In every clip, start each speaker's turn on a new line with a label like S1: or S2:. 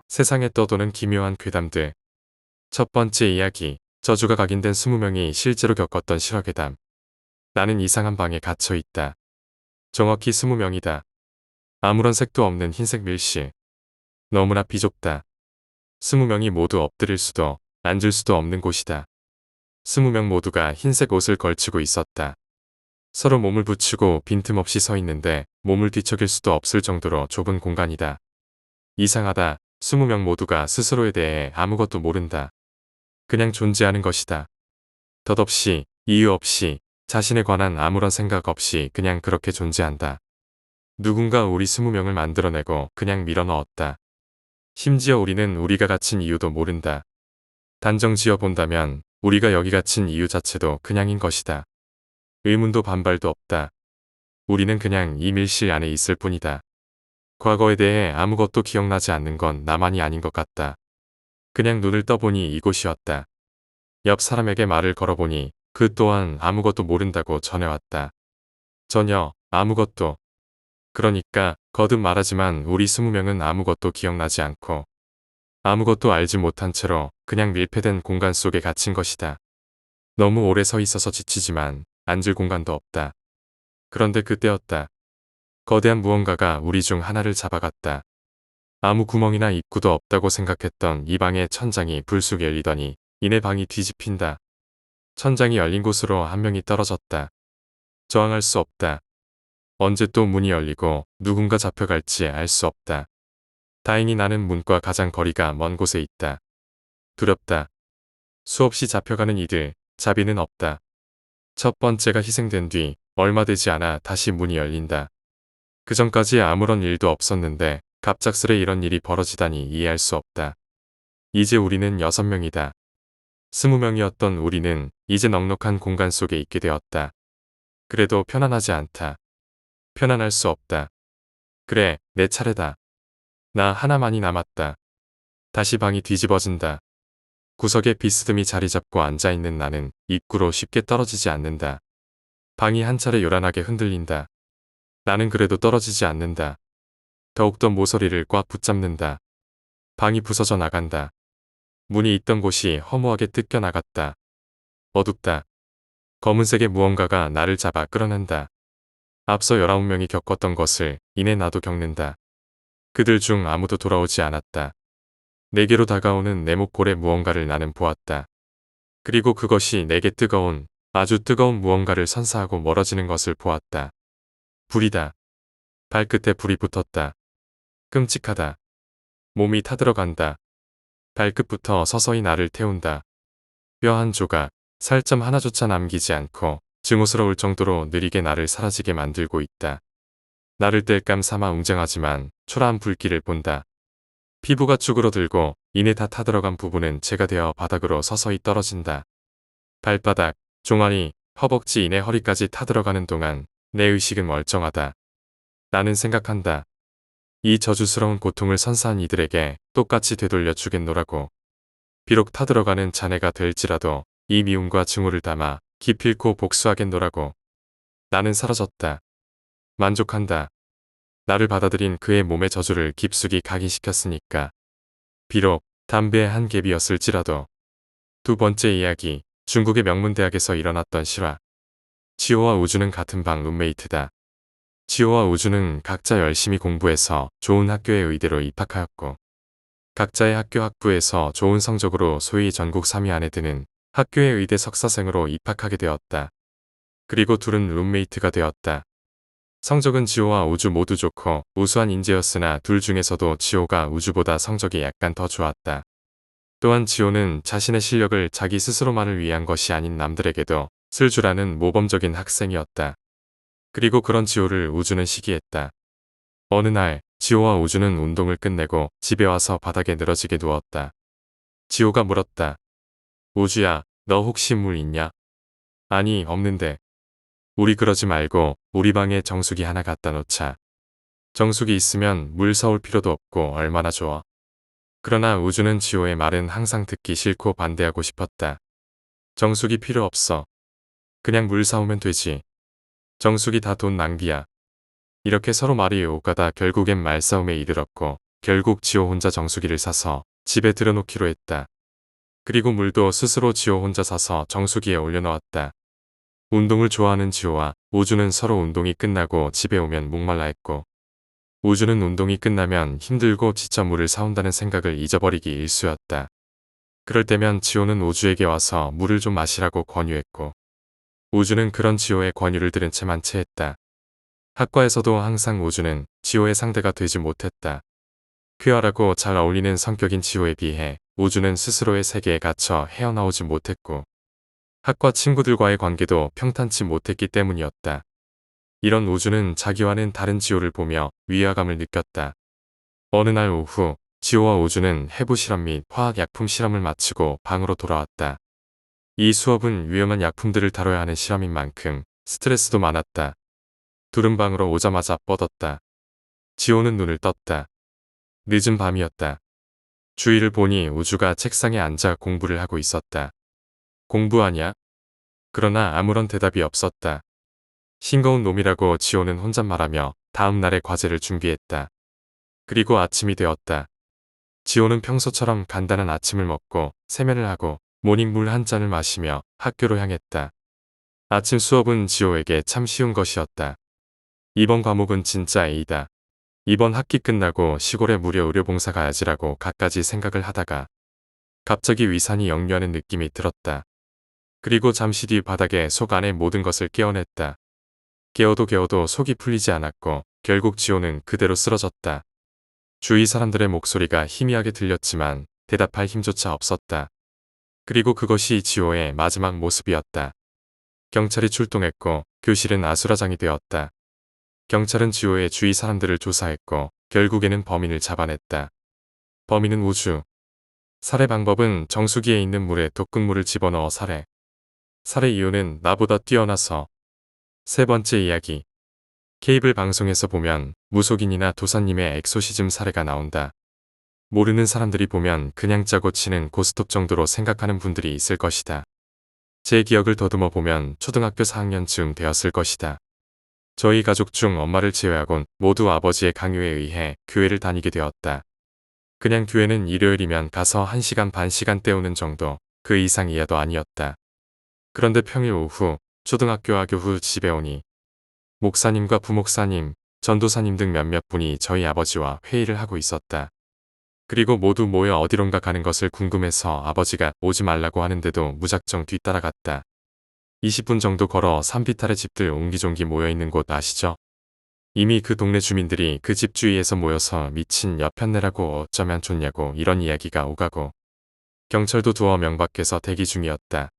S1: 세상에 떠도는 기묘한 괴담들. 첫 번째 이야기. 저주가 각인된 20명이 실제로 겪었던 실화괴담. 나는 이상한 방에 갇혀 있다. 정확히 20명이다. 아무런 색도 없는 흰색 밀실. 너무나 비좁다. 20명이 모두 엎드릴 수도 앉을 수도 없는 곳이다. 20명 모두가 흰색 옷을 걸치고 있었다. 서로 몸을 붙이고 빈틈없이 서 있는데 몸을 뒤척일 수도 없을 정도로 좁은 공간이다. 이상하다. 20명 모두가 스스로에 대해 아무것도 모른다. 그냥 존재하는 것이다. 덧없이, 이유 없이, 자신에 관한 아무런 생각 없이 그냥 그렇게 존재한다. 누군가 우리 20명을 만들어내고 그냥 밀어넣었다. 심지어 우리는 우리가 갇힌 이유도 모른다. 단정 지어본다면 우리가 여기 갇힌 이유 자체도 그냥인 것이다. 의문도 반발도 없다. 우리는 그냥 이 밀실 안에 있을 뿐이다. 과거에 대해 아무것도 기억나지 않는 건 나만이 아닌 것 같다. 그냥 눈을 떠보니 이곳이었다. 옆 사람에게 말을 걸어보니 그 또한 아무것도 모른다고 전해왔다. 전혀 아무것도. 그러니까 거듭 말하지만 우리 20명은 아무것도 기억나지 않고 아무것도 알지 못한 채로 그냥 밀폐된 공간 속에 갇힌 것이다. 너무 오래 서 있어서 지치지만 앉을 공간도 없다. 그런데 그때였다. 거대한 무언가가 우리 중 하나를 잡아갔다. 아무 구멍이나 입구도 없다고 생각했던 이 방의 천장이 불쑥 열리더니 이내 방이 뒤집힌다. 천장이 열린 곳으로 한 명이 떨어졌다. 저항할 수 없다. 언제 또 문이 열리고 누군가 잡혀갈지 알 수 없다. 다행히 나는 문과 가장 거리가 먼 곳에 있다. 두렵다. 수없이 잡혀가는 이들, 자비는 없다. 첫 번째가 희생된 뒤 얼마 되지 않아 다시 문이 열린다. 그 전까지 아무런 일도 없었는데 갑작스레 이런 일이 벌어지다니 이해할 수 없다. 이제 우리는 6명이다. 20명이었던 우리는 이제 넉넉한 공간 속에 있게 되었다. 그래도 편안하지 않다. 편안할 수 없다. 그래, 내 차례다. 나 하나만이 남았다. 다시 방이 뒤집어진다. 구석에 비스듬히 자리 잡고 앉아있는 나는 입구로 쉽게 떨어지지 않는다. 방이 한 차례 요란하게 흔들린다. 나는 그래도 떨어지지 않는다. 더욱더 모서리를 꽉 붙잡는다. 방이 부서져 나간다. 문이 있던 곳이 허무하게 뜯겨 나갔다. 어둡다. 검은색의 무언가가 나를 잡아 끌어낸다. 앞서 19명이 겪었던 것을 이내 나도 겪는다. 그들 중 아무도 돌아오지 않았다. 내게로 다가오는 내 목골의 무언가를 나는 보았다. 그리고 그것이 내게 뜨거운, 아주 뜨거운 무언가를 선사하고 멀어지는 것을 보았다. 불이다. 발끝에 불이 붙었다. 끔찍하다. 몸이 타들어간다. 발끝부터 서서히 나를 태운다. 뼈 한 조각, 살점 하나조차 남기지 않고 증오스러울 정도로 느리게 나를 사라지게 만들고 있다. 나를 뗄감 삼아 웅장하지만 초라한 불길을 본다. 피부가 쭈그러들고 이내 다 타들어간 부분은 재가 되어 바닥으로 서서히 떨어진다. 발바닥, 종아리, 허벅지 이내 허리까지 타들어가는 동안 내 의식은 멀쩡하다. 나는 생각한다. 이 저주스러운 고통을 선사한 이들에게 똑같이 되돌려 주겠노라고. 비록 타들어가는 잔해가 될지라도 이 미움과 증오를 담아 기필코 복수하겠노라고. 나는 사라졌다. 만족한다. 나를 받아들인 그의 몸의 저주를 깊숙이 각인시켰으니까. 비록 담배의 한 갭이었을지라도. 두 번째 이야기. 중국의 명문대학에서 일어났던 실화. 지호와 우주는 같은 방 룸메이트다. 지호와 우주는 각자 열심히 공부해서 좋은 학교에 의대로 입학하였고 각자의 학교 학부에서 좋은 성적으로 소위 전국 3위 안에 드는 학교의 의대 석사생으로 입학하게 되었다. 그리고 둘은 룸메이트가 되었다. 성적은 지호와 우주 모두 좋고 우수한 인재였으나 둘 중에서도 지호가 우주보다 성적이 약간 더 좋았다. 또한 지호는 자신의 실력을 자기 스스로만을 위한 것이 아닌 남들에게도 쓸 줄 아는 모범적인 학생이었다. 그리고 그런 지호를 우주는 시기했다. 어느 날 지호와 우주는 운동을 끝내고 집에 와서 바닥에 늘어지게 누웠다. 지호가 물었다. 우주야, 너 혹시 물 있냐? 아니, 없는데. 우리 그러지 말고 우리 방에 정수기 하나 갖다 놓자. 정수기 있으면 물 사올 필요도 없고 얼마나 좋아. 그러나 우주는 지호의 말은 항상 듣기 싫고 반대하고 싶었다. 정수기 필요 없어. 그냥 물 사오면 되지. 정수기 다 돈 낭비야. 이렇게 서로 말이 오가다 결국엔 말싸움에 이르렀고 결국 지호 혼자 정수기를 사서 집에 들여놓기로 했다. 그리고 물도 스스로 지호 혼자 사서 정수기에 올려놓았다. 운동을 좋아하는 지호와 우주는 서로 운동이 끝나고 집에 오면 목말라 했고, 우주는 운동이 끝나면 힘들고 지쳐 물을 사온다는 생각을 잊어버리기 일쑤였다. 그럴 때면 지호는 우주에게 와서 물을 좀 마시라고 권유했고, 우주는 그런 지호의 권유를 들은 채 만체했다. 학과에서도 항상 우주는 지호의 상대가 되지 못했다. 쾌활하고 잘 어울리는 성격인 지호에 비해 우주는 스스로의 세계에 갇혀 헤어나오지 못했고, 학과 친구들과의 관계도 평탄치 못했기 때문이었다. 이런 우주는 자기와는 다른 지호를 보며 위화감을 느꼈다. 어느 날 오후, 지호와 우주는 해부 실험 및 화학약품 실험을 마치고 방으로 돌아왔다. 이 수업은 위험한 약품들을 다뤄야 하는 실험인 만큼 스트레스도 많았다. 둘은 방으로 오자마자 뻗었다. 지호는 눈을 떴다. 늦은 밤이었다. 주위를 보니 우주가 책상에 앉아 공부를 하고 있었다. 공부하냐? 그러나 아무런 대답이 없었다. 싱거운 놈이라고 지호는 혼잣말하며 다음 날의 과제를 준비했다. 그리고 아침이 되었다. 지호는 평소처럼 간단한 아침을 먹고 세면을 하고 모닝물 한 잔을 마시며 학교로 향했다. 아침 수업은 지호에게 참 쉬운 것이었다. 이번 과목은 진짜 A다. 이번 학기 끝나고 시골에 무료 의료봉사 가야지라고 갖가지 생각을 하다가 갑자기 위산이 역류하는 느낌이 들었다. 그리고 잠시 뒤 바닥에 속 안의 모든 것을 깨어냈다. 깨어도 속이 풀리지 않았고 결국 지호는 그대로 쓰러졌다. 주위 사람들의 목소리가 희미하게 들렸지만 대답할 힘조차 없었다. 그리고 그것이 지호의 마지막 모습이었다. 경찰이 출동했고 교실은 아수라장이 되었다. 경찰은 지호의 주위 사람들을 조사했고 결국에는 범인을 잡아냈다. 범인은 우주. 살해 방법은 정수기에 있는 물에 독극물을 집어넣어 살해. 살해 이유는 나보다 뛰어나서. 세 번째 이야기. 케이블 방송에서 보면 무속인이나 도사님의 엑소시즘 사례가 나온다. 모르는 사람들이 보면 그냥 짜고 치는 고스톱 정도로 생각하는 분들이 있을 것이다. 제 기억을 더듬어 보면 초등학교 4학년쯤 되었을 것이다. 저희 가족 중 엄마를 제외하곤 모두 아버지의 강요에 의해 교회를 다니게 되었다. 그냥 교회는 일요일이면 가서 1시간 반 시간 때우는 정도, 그 이상 이하도 아니었다. 그런데 평일 오후 초등학교 하교 후 집에 오니 목사님과 부목사님, 전도사님 등 몇몇 분이 저희 아버지와 회의를 하고 있었다. 그리고 모두 모여 어디론가 가는 것을 궁금해서 아버지가 오지 말라고 하는데도 무작정 뒤따라갔다. 20분 정도 걸어 산비탈의 집들 옹기종기 모여있는 곳 아시죠? 이미 그 동네 주민들이 그 집 주위에서 모여서 미친 여편네라고 어쩌면 좋냐고 이런 이야기가 오가고, 경찰도 두어 명 밖에서 대기 중이었다.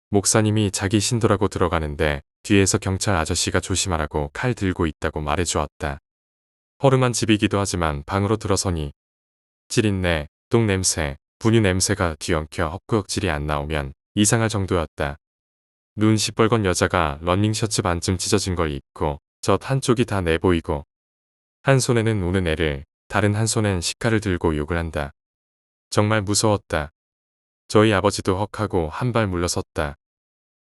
S1: 목사님이 자기 신도라고 들어가는데 뒤에서 경찰 아저씨가 조심하라고 칼 들고 있다고 말해주었다. 허름한 집이기도 하지만 방으로 들어서니 찌린내, 똥 냄새, 분유 냄새가 뒤엉켜 헛구역질이 안 나오면 이상할 정도였다. 눈 시뻘건 여자가 러닝 셔츠 반쯤 찢어진 걸 입고 젖 한쪽이 다 내보이고 한 손에는 우는 애를, 다른 한 손엔 식칼을 들고 욕을 한다. 정말 무서웠다. 저희 아버지도 헉하고 한 발 물러섰다.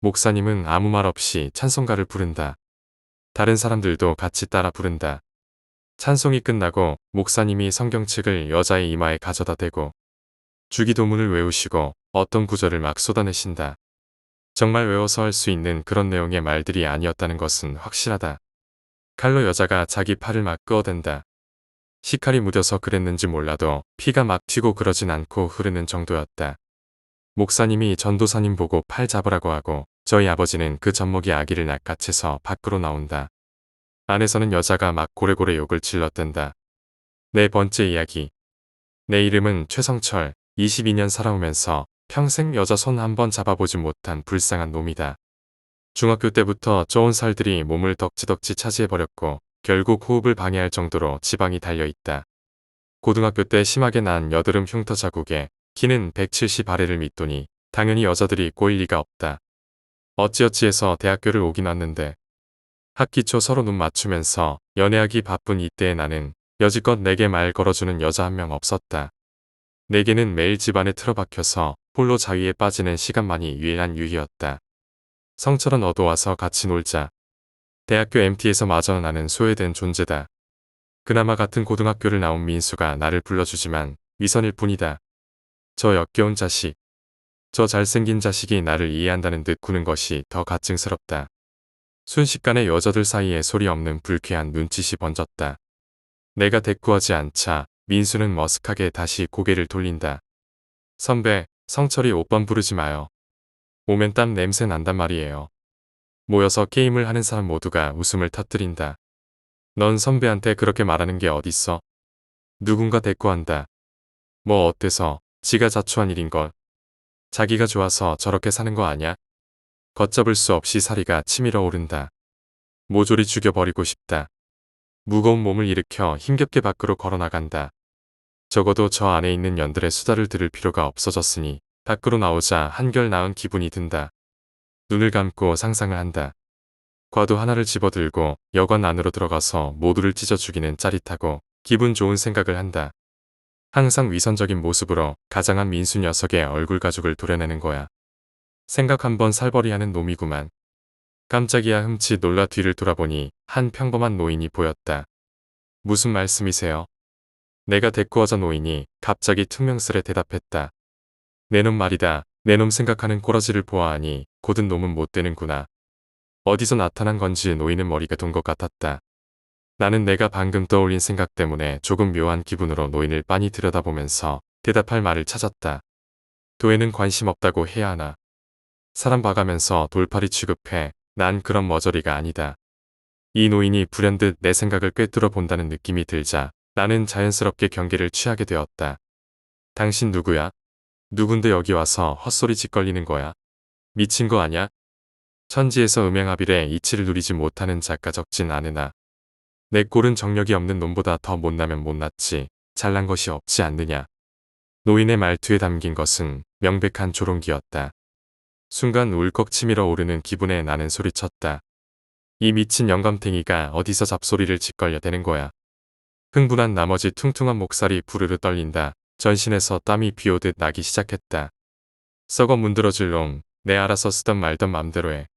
S1: 목사님은 아무 말 없이 찬송가를 부른다. 다른 사람들도 같이 따라 부른다. 찬송이 끝나고 목사님이 성경책을 여자의 이마에 가져다 대고 주기도문을 외우시고 어떤 구절을 막 쏟아내신다. 정말 외워서 할 수 있는 그런 내용의 말들이 아니었다는 것은 확실하다. 칼로 여자가 자기 팔을 막 끄어댄다. 식칼이 묻어서 그랬는지 몰라도 피가 막 튀고 그러진 않고 흐르는 정도였다. 목사님이 전도사님 보고 팔 잡으라고 하고 저희 아버지는 그 젖먹이 아기를 낚아채서 밖으로 나온다. 안에서는 여자가 막 고래고래 욕을 질렀댄다. 네 번째 이야기. 내 이름은 최성철, 22년 살아오면서 평생 여자 손 한 번 잡아보지 못한 불쌍한 놈이다. 중학교 때부터 쪄온 살들이 몸을 덕지덕지 차지해버렸고 결국 호흡을 방해할 정도로 지방이 달려있다. 고등학교 때 심하게 난 여드름 흉터 자국에 키는 170 아래를 믿더니 당연히 여자들이 꼬일 리가 없다. 어찌어찌해서 대학교를 오긴 왔는데 학기 초 서로 눈 맞추면서 연애하기 바쁜 이때의 나는 여지껏 내게 말 걸어주는 여자 한 명 없었다. 내게는 매일 집안에 틀어박혀서 홀로 자위에 빠지는 시간만이 유일한 유희였다. 성철아 너도 와서 같이 놀자. 대학교 MT에서 마저 나는 소외된 존재다. 그나마 같은 고등학교를 나온 민수가 나를 불러주지만 위선일 뿐이다. 저 역겨운 자식, 저 잘생긴 자식이 나를 이해한다는 듯 구는 것이 더 가증스럽다. 순식간에 여자들 사이에 소리 없는 불쾌한 눈짓이 번졌다. 내가 대꾸하지 않자 민수는 머쓱하게 다시 고개를 돌린다. 선배, 성철이 오빤 부르지 마요. 오면 땀 냄새 난단 말이에요. 모여서 게임을 하는 사람 모두가 웃음을 터뜨린다. 넌 선배한테 그렇게 말하는 게 어딨어? 누군가 대꾸한다. 뭐 어때서, 지가 자초한 일인걸. 자기가 좋아서 저렇게 사는 거 아냐? 걷잡을 수 없이 사리가 치밀어 오른다. 모조리 죽여버리고 싶다. 무거운 몸을 일으켜 힘겹게 밖으로 걸어나간다. 적어도 저 안에 있는 년들의 수다를 들을 필요가 없어졌으니 밖으로 나오자 한결 나은 기분이 든다. 눈을 감고 상상을 한다. 과도 하나를 집어들고 여관 안으로 들어가서 모두를 찢어 죽이는 짜릿하고 기분 좋은 생각을 한다. 항상 위선적인 모습으로 가장한 민수 녀석의 얼굴 가죽을 도려내는 거야. 생각 한번 살벌이하는 놈이구만. 깜짝이야 흠칫 놀라 뒤를 돌아보니 한 평범한 노인이 보였다. 무슨 말씀이세요? 내가 대꾸하자 노인이 갑자기 퉁명스레 대답했다. 내 놈 말이다. 내 놈 생각하는 꼬라지를 보아하니 고든 놈은 못 되는구나. 어디서 나타난 건지 노인은 머리가 돈 것 같았다. 나는 내가 방금 떠올린 생각 때문에 조금 묘한 기분으로 노인을 빤히 들여다보면서 대답할 말을 찾았다. 도에는 관심 없다고 해야 하나. 사람 봐가면서 돌팔이 취급해. 난 그런 머저리가 아니다. 이 노인이 불현듯 내 생각을 꿰뚫어 본다는 느낌이 들자 나는 자연스럽게 경계를 취하게 되었다. 당신 누구야? 누군데 여기 와서 헛소리 짓거리는 거야? 미친 거 아냐? 천지에서 음행합일에 이치를 누리지 못하는 자가 적진 않으나 내 꼴은 정력이 없는 놈보다 더 못나면 못났지 잘난 것이 없지 않느냐. 노인의 말투에 담긴 것은 명백한 조롱기였다. 순간 울컥 치밀어 오르는 기분에 나는 소리쳤다. 이 미친 영감탱이가 어디서 잡소리를 짓걸려대는 거야. 흥분한 나머지 퉁퉁한 목살이 부르르 떨린다. 전신에서 땀이 비오듯 나기 시작했다. 썩어 문드러질 놈, 내 알아서 쓰던 말던 맘대로 해.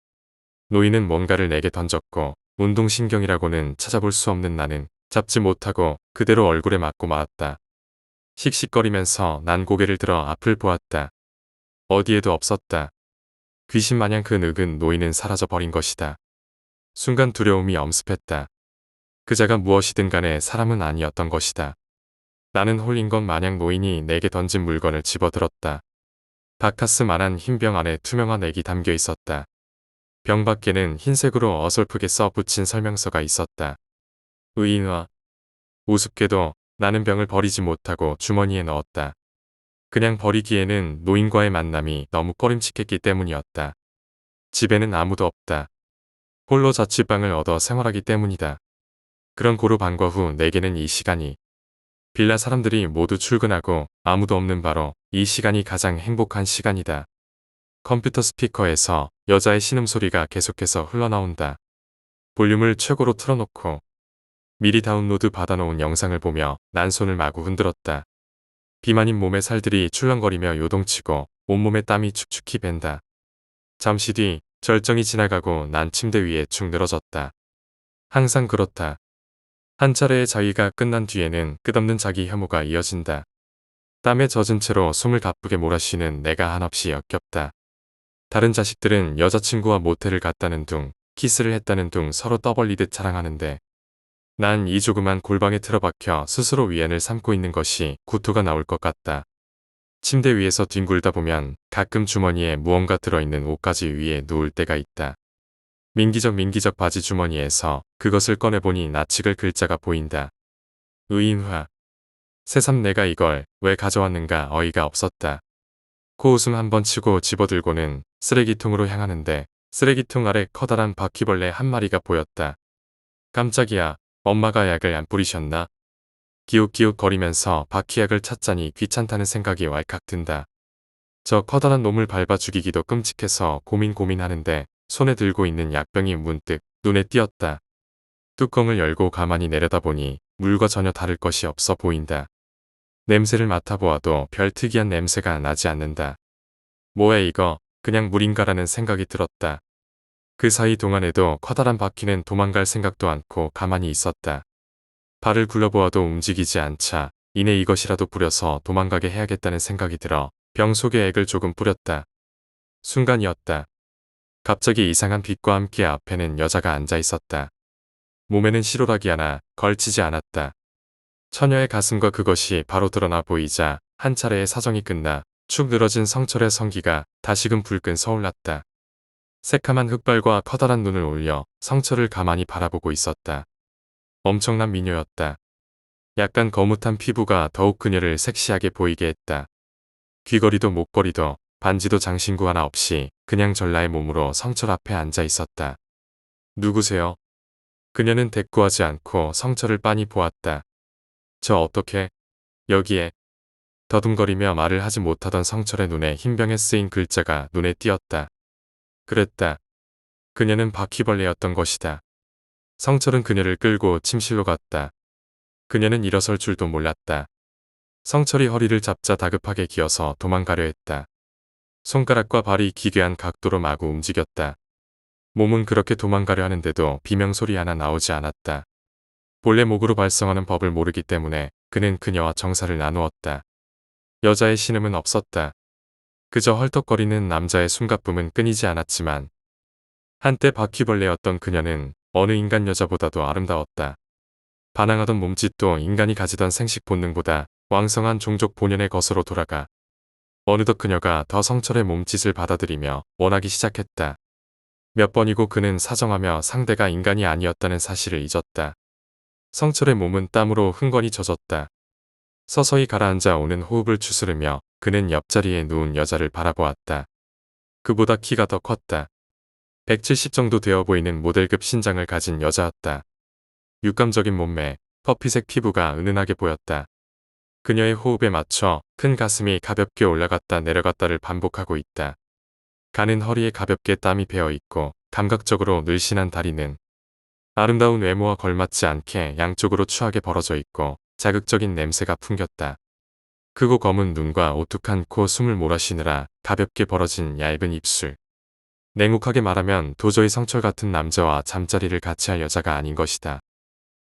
S1: 노인은 뭔가를 내게 던졌고 운동신경이라고는 찾아볼 수 없는 나는 잡지 못하고 그대로 얼굴에 맞고 말았다. 씩씩거리면서 난 고개를 들어 앞을 보았다. 어디에도 없었다. 귀신마냥 그 늙은 노인은 사라져버린 것이다. 순간 두려움이 엄습했다. 그자가 무엇이든 간에 사람은 아니었던 것이다. 나는 홀린 것 마냥 노인이 내게 던진 물건을 집어들었다. 바카스만한 흰 병 안에 투명한 액이 담겨 있었다. 병 밖에는 흰색으로 어설프게 써붙인 설명서가 있었다. 의인화. 우습게도 나는 병을 버리지 못하고 주머니에 넣었다. 그냥 버리기에는 노인과의 만남이 너무 꺼림칙했기 때문이었다. 집에는 아무도 없다. 홀로 자취방을 얻어 생활하기 때문이다. 그런 고루 방과 후 내게는 이 시간이 빌라 사람들이 모두 출근하고 아무도 없는 바로 이 시간이 가장 행복한 시간이다. 컴퓨터 스피커에서 여자의 신음소리가 계속해서 흘러나온다. 볼륨을 최고로 틀어놓고 미리 다운로드 받아놓은 영상을 보며 난 손을 마구 흔들었다. 비만인 몸의 살들이 출렁거리며 요동치고 온몸에 땀이 축축히 밴다. 잠시 뒤 절정이 지나가고 난 침대 위에 축 늘어졌다. 항상 그렇다. 한 차례의 자위가 끝난 뒤에는 끝없는 자기 혐오가 이어진다. 땀에 젖은 채로 숨을 가쁘게 몰아쉬는 내가 한없이 역겹다. 다른 자식들은 여자친구와 모텔을 갔다는 둥, 키스를 했다는 둥 서로 떠벌리듯 자랑하는데 난 이 조그만 골방에 틀어박혀 스스로 위안을 삼고 있는 것이 구토가 나올 것 같다. 침대 위에서 뒹굴다 보면 가끔 주머니에 무언가 들어있는 옷가지 위에 누울 때가 있다. 민기적 바지 주머니에서 그것을 꺼내보니 낯익을 글자가 보인다. 의인화. 새삼 내가 이걸 왜 가져왔는가 어이가 없었다. 코웃음 한번 치고 집어들고는 쓰레기통으로 향하는데 쓰레기통 아래 커다란 바퀴벌레 한 마리가 보였다. 깜짝이야. 엄마가 약을 안 뿌리셨나? 기웃기웃 거리면서 바퀴약을 찾자니 귀찮다는 생각이 왈칵 든다. 저 커다란 놈을 밟아 죽이기도 끔찍해서 고민하는데 손에 들고 있는 약병이 문득 눈에 띄었다. 뚜껑을 열고 가만히 내려다보니 물과 전혀 다를 것이 없어 보인다. 냄새를 맡아보아도 별 특이한 냄새가 나지 않는다. 뭐야 이거, 그냥 물인가라는 생각이 들었다. 그 사이 동안에도 커다란 바퀴는 도망갈 생각도 않고 가만히 있었다. 발을 굴려보아도 움직이지 않자 이내 이것이라도 뿌려서 도망가게 해야겠다는 생각이 들어 병 속에 액을 조금 뿌렸다. 순간이었다. 갑자기 이상한 빛과 함께 앞에는 여자가 앉아 있었다. 몸에는 실오라기 하나 걸치지 않았다. 처녀의 가슴과 그것이 바로 드러나 보이자 한 차례의 사정이 끝나 축 늘어진 성철의 성기가 다시금 불끈 서올랐다. 새카만 흑발과 커다란 눈을 올려 성철을 가만히 바라보고 있었다. 엄청난 미녀였다. 약간 거뭇한 피부가 더욱 그녀를 섹시하게 보이게 했다. 귀걸이도 목걸이도 반지도 장신구 하나 없이 그냥 전라의 몸으로 성철 앞에 앉아 있었다. 누구세요? 그녀는 대꾸하지 않고 성철을 빤히 보았다. 저 어떻게? 여기에. 더듬거리며 말을 하지 못하던 성철의 눈에 흰병에 쓰인 글자가 눈에 띄었다. 그랬다. 그녀는 바퀴벌레였던 것이다. 성철은 그녀를 끌고 침실로 갔다. 그녀는 일어설 줄도 몰랐다. 성철이 허리를 잡자 다급하게 기어서 도망가려 했다. 손가락과 발이 기괴한 각도로 마구 움직였다. 몸은 그렇게 도망가려 하는데도 비명소리 하나 나오지 않았다. 본래 목으로 발성하는 법을 모르기 때문에 그는 그녀와 정사를 나누었다. 여자의 신음은 없었다. 그저 헐떡거리는 남자의 숨가쁨은 끊이지 않았지만 한때 바퀴벌레였던 그녀는 어느 인간 여자보다도 아름다웠다. 반항하던 몸짓도 인간이 가지던 생식 본능보다 왕성한 종족 본연의 것으로 돌아가 어느덧 그녀가 더 성철의 몸짓을 받아들이며 원하기 시작했다. 몇 번이고 그는 사정하며 상대가 인간이 아니었다는 사실을 잊었다. 성철의 몸은 땀으로 흥건히 젖었다. 서서히 가라앉아 오는 호흡을 추스르며 그는 옆자리에 누운 여자를 바라보았다. 그보다 키가 더 컸다. 170 정도 되어 보이는 모델급 신장을 가진 여자였다. 육감적인 몸매, 커피색 피부가 은은하게 보였다. 그녀의 호흡에 맞춰 큰 가슴이 가볍게 올라갔다 내려갔다를 반복하고 있다. 가는 허리에 가볍게 땀이 배어 있고 감각적으로 늘씬한 다리는 아름다운 외모와 걸맞지 않게 양쪽으로 추하게 벌어져 있고 자극적인 냄새가 풍겼다. 크고 검은 눈과 오뚝한 코 숨을 몰아쉬느라 가볍게 벌어진 얇은 입술. 냉혹하게 말하면 도저히 성철 같은 남자와 잠자리를 같이 할 여자가 아닌 것이다.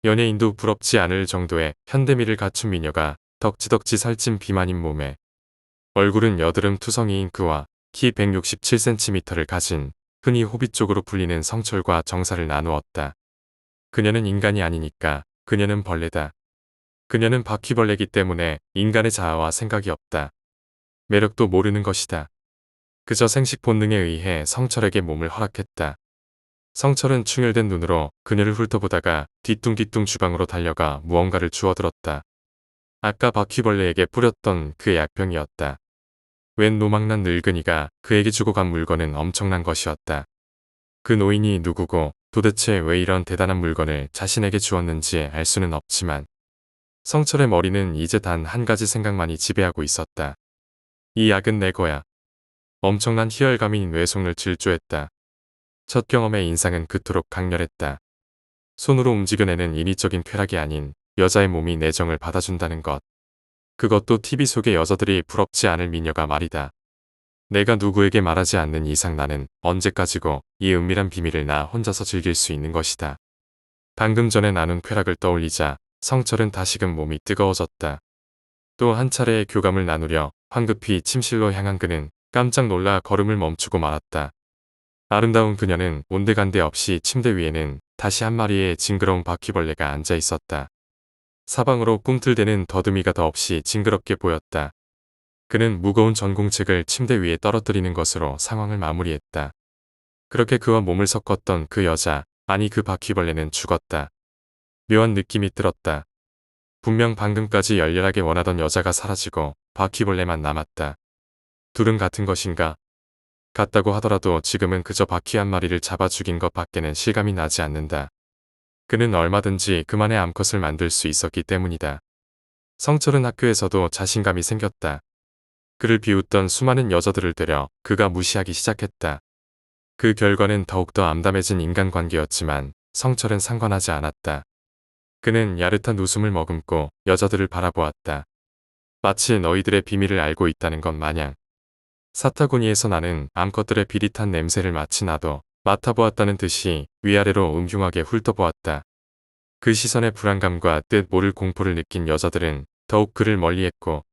S1: 연예인도 부럽지 않을 정도의 현대미를 갖춘 미녀가 덕지덕지 살찐 비만인 몸에 얼굴은 여드름 투성이인 그와 키 167cm를 가진 흔히 호빗 쪽으로 불리는 성철과 정사를 나누었다. 그녀는 인간이 아니니까 그녀는 벌레다. 그녀는 바퀴벌레이기 때문에 인간의 자아와 생각이 없다. 매력도 모르는 것이다. 그저 생식 본능에 의해 성철에게 몸을 허락했다. 성철은 충혈된 눈으로 그녀를 훑어보다가 뒤뚱뒤뚱 주방으로 달려가 무언가를 주워들었다. 아까 바퀴벌레에게 뿌렸던 그 약병이었다. 웬 노망난 늙은이가 그에게 주고 간 물건은 엄청난 것이었다. 그 노인이 누구고 도대체 왜 이런 대단한 물건을 자신에게 주었는지 알 수는 없지만 성철의 머리는 이제 단 한 가지 생각만이 지배하고 있었다. 이 약은 내 거야. 엄청난 희열감이 뇌속을 질주했다. 첫 경험의 인상은 그토록 강렬했다. 손으로 움직여내는 인위적인 쾌락이 아닌 여자의 몸이 내정을 받아준다는 것. 그것도 TV 속의 여자들이 부럽지 않을 미녀가 말이다. 내가 누구에게 말하지 않는 이상 나는 언제까지고 이 은밀한 비밀을 나 혼자서 즐길 수 있는 것이다. 방금 전에 나눈 쾌락을 떠올리자 성철은 다시금 몸이 뜨거워졌다. 또 한 차례의 교감을 나누려 황급히 침실로 향한 그는 깜짝 놀라 걸음을 멈추고 말았다. 아름다운 그녀는 온데간데 없이 침대 위에는 다시 한 마리의 징그러운 바퀴벌레가 앉아 있었다. 사방으로 꿈틀대는 더듬이가 더없이 징그럽게 보였다. 그는 무거운 전공책을 침대 위에 떨어뜨리는 것으로 상황을 마무리했다. 그렇게 그와 몸을 섞었던 그 여자, 아니 그 바퀴벌레는 죽었다. 묘한 느낌이 들었다. 분명 방금까지 열렬하게 원하던 여자가 사라지고 바퀴벌레만 남았다. 둘은 같은 것인가? 같다고 하더라도 지금은 그저 바퀴 한 마리를 잡아 죽인 것 밖에는 실감이 나지 않는다. 그는 얼마든지 그만의 암컷을 만들 수 있었기 때문이다. 성철은 학교에서도 자신감이 생겼다. 그를 비웃던 수많은 여자들을 데려 그가 무시하기 시작했다. 그 결과는 더욱더 암담해진 인간관계였지만 성철은 상관하지 않았다. 그는 야릇한 웃음을 머금고 여자들을 바라보았다. 마치 너희들의 비밀을 알고 있다는 것 마냥. 사타구니에서 나는 암컷들의 비릿한 냄새를 마치 나도 맡아보았다는 듯이 위아래로 음흉하게 훑어보았다. 그 시선의 불안감과 뜻 모를 공포를 느낀 여자들은 더욱 그를 멀리했고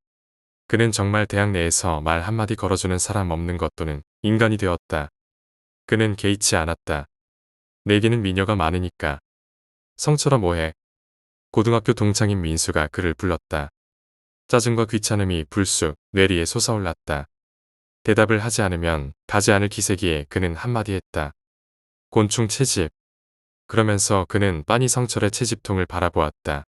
S1: 그는 정말 대학 내에서 말 한마디 걸어주는 사람 없는 것 또는 인간이 되었다. 그는 개의치 않았다. 내게는 미녀가 많으니까. 성철아 뭐해? 고등학교 동창인 민수가 그를 불렀다. 짜증과 귀찮음이 불쑥 뇌리에 솟아올랐다. 대답을 하지 않으면 가지 않을 기세기에 그는 한마디 했다. 곤충 채집. 그러면서 그는 빤히 성철의 채집통을 바라보았다.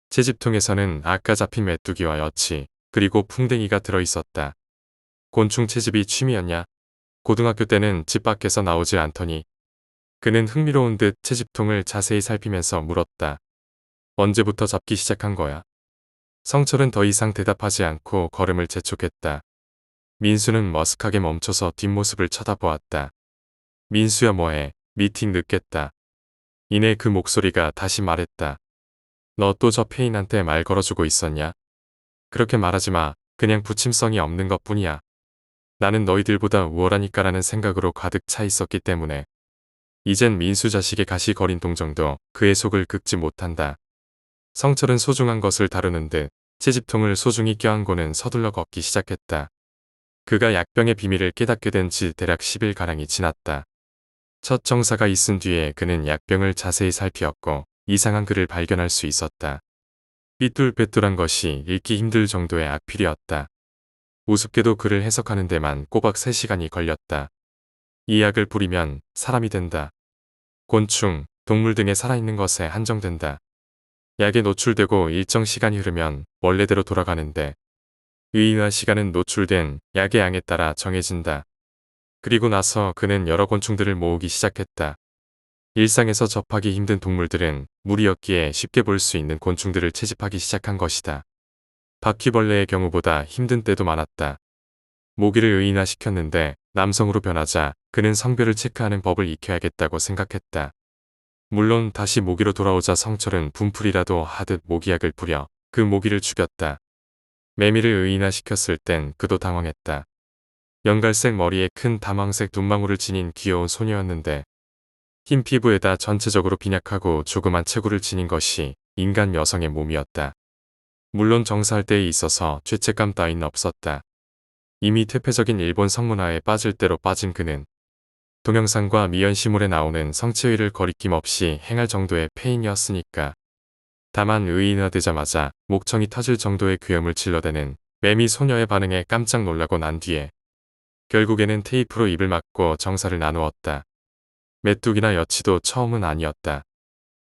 S1: 채집통에서는 아까 잡힌 메뚜기와 여치, 그리고 풍뎅이가 들어있었다. 곤충 채집이 취미였냐? 고등학교 때는 집 밖에서 나오질 않더니. 그는 흥미로운 듯 채집통을 자세히 살피면서 물었다. 언제부터 잡기 시작한 거야? 성철은 더 이상 대답하지 않고 걸음을 재촉했다. 민수는 머쓱하게 멈춰서 뒷모습을 쳐다보았다. 민수야 뭐해? 미팅 늦겠다. 이내 그 목소리가 다시 말했다. 너 또 저 페인한테 말 걸어주고 있었냐? 그렇게 말하지 마. 그냥 부침성이 없는 것뿐이야. 나는 너희들보다 우월하니까라는 생각으로 가득 차 있었기 때문에. 이젠 민수 자식의 가시거린 동정도 그의 속을 긁지 못한다. 성철은 소중한 것을 다루는 듯 채집통을 소중히 껴안고는 서둘러 걷기 시작했다. 그가 약병의 비밀을 깨닫게 된 지 대략 10일가량이 지났다. 첫 정사가 있은 뒤에 그는 약병을 자세히 살피었고 이상한 글을 발견할 수 있었다. 삐뚤빼뚤한 것이 읽기 힘들 정도의 악필이었다. 우습게도 글을 해석하는 데만 꼬박 3시간이 걸렸다. 이 약을 뿌리면 사람이 된다. 곤충, 동물 등에 살아있는 것에 한정된다. 약에 노출되고 일정 시간이 흐르면 원래대로 돌아가는데 의인화 시간은 노출된 약의 양에 따라 정해진다. 그리고 나서 그는 여러 곤충들을 모으기 시작했다. 일상에서 접하기 힘든 동물들은 무리였기에 쉽게 볼 수 있는 곤충들을 채집하기 시작한 것이다. 바퀴벌레의 경우보다 힘든 때도 많았다. 모기를 의인화시켰는데 남성으로 변하자 그는 성별을 체크하는 법을 익혀야겠다고 생각했다. 물론 다시 모기로 돌아오자 성철은 분풀이라도 하듯 모기약을 뿌려 그 모기를 죽였다. 매미를 의인화시켰을 땐 그도 당황했다. 연갈색 머리에 큰 다망색 눈망울을 지닌 귀여운 소녀였는데 흰 피부에다 전체적으로 빈약하고 조그만 체구를 지닌 것이 인간 여성의 몸이었다. 물론 정사할 때에 있어서 죄책감 따윈 없었다. 이미 퇴폐적인 일본 성문화에 빠질 대로 빠진 그는 동영상과 미연시물에 나오는 성체위를 거리낌 없이 행할 정도의 폐인이었으니까. 다만 의인화되자마자 목청이 터질 정도의 괴음을 질러대는 매미 소녀의 반응에 깜짝 놀라고 난 뒤에 결국에는 테이프로 입을 막고 정사를 나누었다. 메뚜기나 여치도 처음은 아니었다.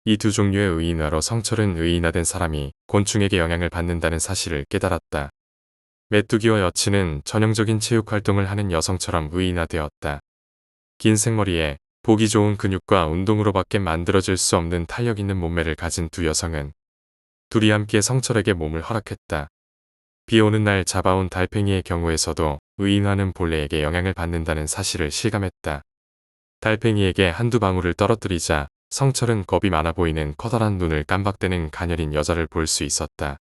S1: 이 두 종류의 의인화로 성철은 의인화된 사람이 곤충에게 영향을 받는다는 사실을 깨달았다. 메뚜기와 여치는 전형적인 체육활동을 하는 여성처럼 의인화되었다. 긴 생머리에 보기 좋은 근육과 운동으로밖에 만들어질 수 없는 탄력 있는 몸매를 가진 두 여성은 둘이 함께 성철에게 몸을 허락했다. 비 오는 날 잡아온 달팽이의 경우에서도 의인화는 본래에게 영향을 받는다는 사실을 실감했다. 달팽이에게 한두 방울을 떨어뜨리자 성철은 겁이 많아 보이는 커다란 눈을 깜박대는 가녀린 여자를 볼 수 있었다.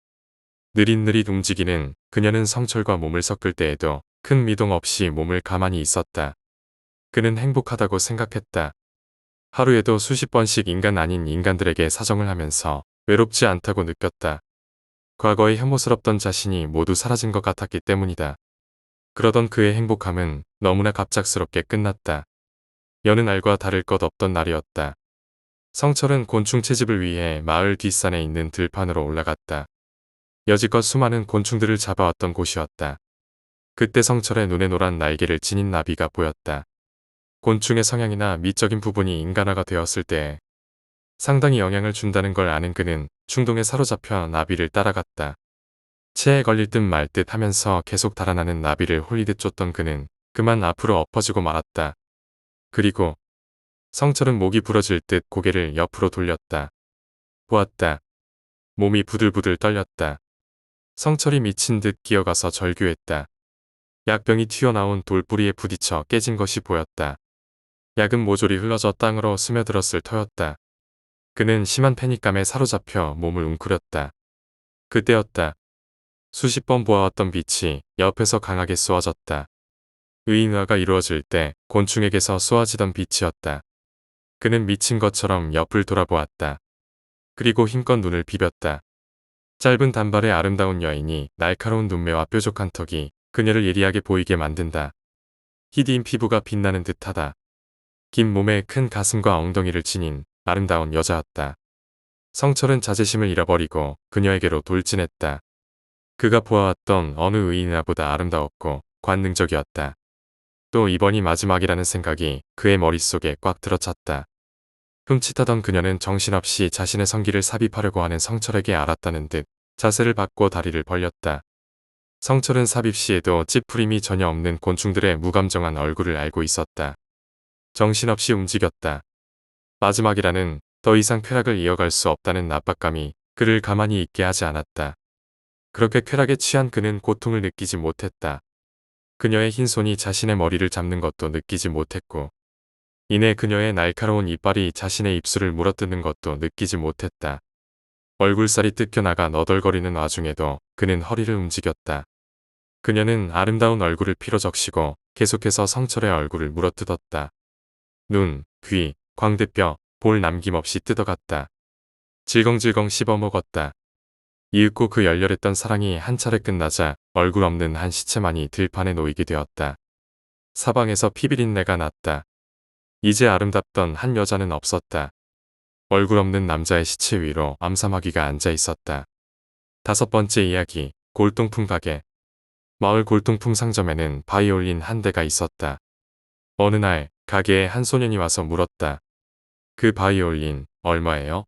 S1: 느릿느릿 움직이는 그녀는 성철과 몸을 섞을 때에도 큰 미동 없이 몸을 가만히 있었다. 그는 행복하다고 생각했다. 하루에도 수십 번씩 인간 아닌 인간들에게 사정을 하면서 외롭지 않다고 느꼈다. 과거의 혐오스럽던 자신이 모두 사라진 것 같았기 때문이다. 그러던 그의 행복함은 너무나 갑작스럽게 끝났다. 여느 날과 다를 것 없던 날이었다. 성철은 곤충 채집을 위해 마을 뒷산에 있는 들판으로 올라갔다. 여지껏 수많은 곤충들을 잡아왔던 곳이었다. 그때 성철의 눈에 노란 날개를 지닌 나비가 보였다. 곤충의 성향이나 미적인 부분이 인간화가 되었을 때 상당히 영향을 준다는 걸 아는 그는 충동에 사로잡혀 나비를 따라갔다. 체에 걸릴 듯 말 듯 하면서 계속 달아나는 나비를 홀리듯 쫓던 그는 그만 앞으로 엎어지고 말았다. 그리고 성철은 목이 부러질 듯 고개를 옆으로 돌렸다. 보았다. 몸이 부들부들 떨렸다. 성철이 미친 듯 기어가서 절규했다. 약병이 튀어나온 돌뿌리에 부딪혀 깨진 것이 보였다. 약은 모조리 흘러져 땅으로 스며들었을 터였다. 그는 심한 패닉감에 사로잡혀 몸을 웅크렸다. 그때였다. 수십 번 보아왔던 빛이 옆에서 강하게 쏘아졌다. 의인화가 이루어질 때 곤충에게서 쏘아지던 빛이었다. 그는 미친 것처럼 옆을 돌아보았다. 그리고 힘껏 눈을 비볐다. 짧은 단발의 아름다운 여인이 날카로운 눈매와 뾰족한 턱이 그녀를 예리하게 보이게 만든다. 희디인 피부가 빛나는 듯하다. 긴 몸에 큰 가슴과 엉덩이를 지닌 아름다운 여자였다. 성철은 자제심을 잃어버리고 그녀에게로 돌진했다. 그가 보아왔던 어느 의인이나보다 아름다웠고 관능적이었다. 또 이번이 마지막이라는 생각이 그의 머릿속에 꽉 들어찼다. 흠칫하던 그녀는 정신없이 자신의 성기를 삽입하려고 하는 성철에게 알았다는 듯 자세를 바꿔 다리를 벌렸다. 성철은 삽입 시에도 찌푸림이 전혀 없는 곤충들의 무감정한 얼굴을 알고 있었다. 정신없이 움직였다. 마지막이라는 더 이상 쾌락을 이어갈 수 없다는 압박감이 그를 가만히 있게 하지 않았다. 그렇게 쾌락에 취한 그는 고통을 느끼지 못했다. 그녀의 흰 손이 자신의 머리를 잡는 것도 느끼지 못했고 이내 그녀의 날카로운 이빨이 자신의 입술을 물어뜯는 것도 느끼지 못했다. 얼굴살이 뜯겨나가 너덜거리는 와중에도 그는 허리를 움직였다. 그녀는 아름다운 얼굴을 피로 적시고 계속해서 성철의 얼굴을 물어뜯었다. 눈, 귀, 광대뼈, 볼 남김없이 뜯어갔다. 질겅질겅 씹어먹었다. 이윽고 그 열렬했던 사랑이 한 차례 끝나자 얼굴 없는 한 시체만이 들판에 놓이게 되었다. 사방에서 피비린내가 났다. 이제 아름답던 한 여자는 없었다. 얼굴 없는 남자의 시체 위로 암사마귀가 앉아 있었다. 5번째 이야기, 골동품 가게. 마을 골동품 상점에는 바이올린 한 대가 있었다. 어느 날 가게에 한 소년이 와서 물었다. 그 바이올린 얼마예요?